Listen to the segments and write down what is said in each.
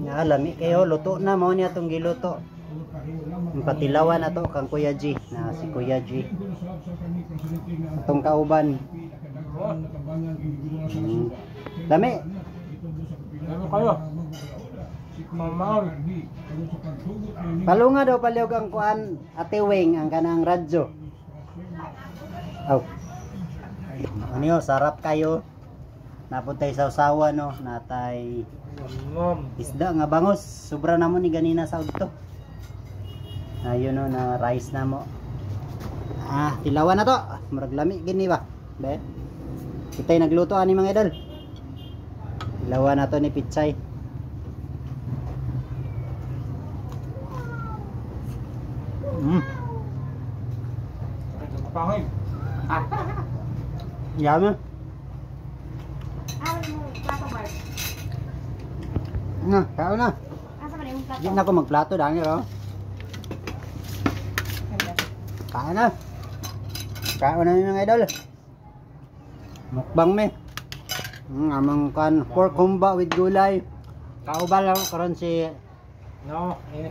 Lami kayo, luto na mo niya tong giluto. Ang patilawan na to kang Kuya G, na si Kuya G. Itong kauban. Lami. Ano kayo? Mamaw. Palunga daw paliog ang kuan Ate Wing ang kanang radyo. Aw. Ano sarap kayo. Napuntay sa usawa no, natay isda nga bangos. Sobra na mo ni ganina sa udto. Ayun no, na rice na mo. Tilawan na to. Murag lami gini ba? Be. Kitay nagluto ani mga idol. Tilawan na to ni Pichay. Pangit. Yama. Kao na. Di na ako magplato dahil ro. Kao na. Kao na yung mga idol. Mukbang me. Amang kan pork humba with gulay. Kaubal lang karon si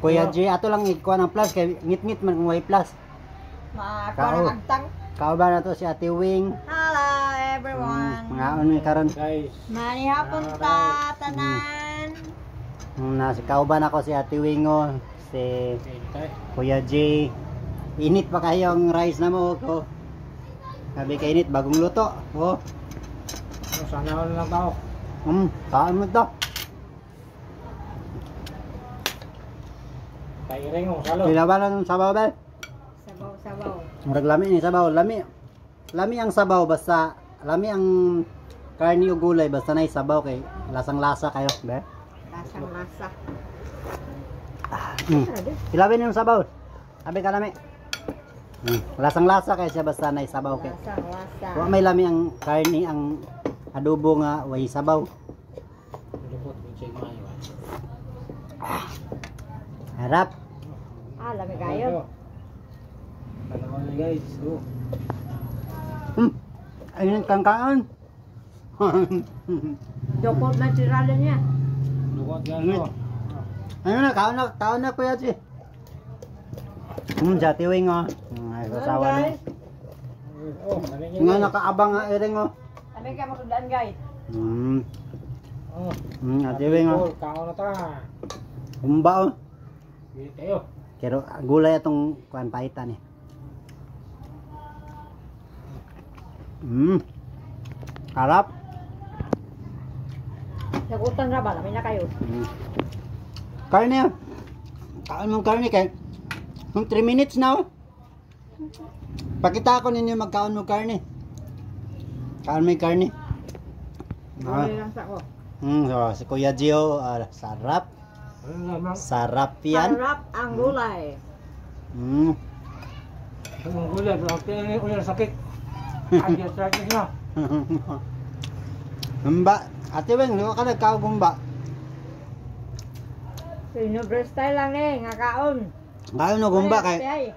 Kuya G. Ato lang ikuha ng plus kay ngit-ngit man kung may plus. Kaubal na to si Ate Wing. Hello everyone. Mga unmi karon. Guys. Mani hapon ta tanan. Si kauban ako si Ate Wingo, si Kuya J. Init pa kayo ang rice na mo ko. Sabi ka init bagong luto. Oh. Sana wala lang tao. Saan mo to? Kairing mo salo. Pilaban ng sabaw ba? Sabaw. Murag lami ni sabaw, lami. Lami ang sabaw basta lami ang karni o gulay basta nay sabaw kay lasang-lasa kayo, be. Lasang-lasa. Pilawin yung sabaw. Sabi ka lami. Lasang-lasa kay siya basta nay sabaw kay. Lasang-lasa. Wa may lami ang karni ang adobo nga way sabaw. Harap. Lami kayo. Ano guys? Ayun kang kaan. Dopot natural niya. Luwag yan. Ayun na, kaon na Kuya G. Jati Wing oh. Ay, kasawa na. Nga nakaabang nga iring oh. Sabi ka magdaan guys. Jati Wing oh. Kaon na ta. Humba oh. Bili kayo. Pero gulay itong kuan paitan eh. Harap. Nagutang ra ba? Lami na kayo. Karne. Kaon mong karne kay 3 minutes na oh. Pakita ko ninyo magkaon mo karne. Kaon mo karne. Lang sa ko. So, si Kuya Gio, sarap. Sarap yan. Sarap ang gulay. Ang gulay, pero ulan sakit. Ay, sakit na. Gumba. Ate Weng, luwa ka nagkaon gumba. Sino breast style lang nga kaon. Kaon no gumba kay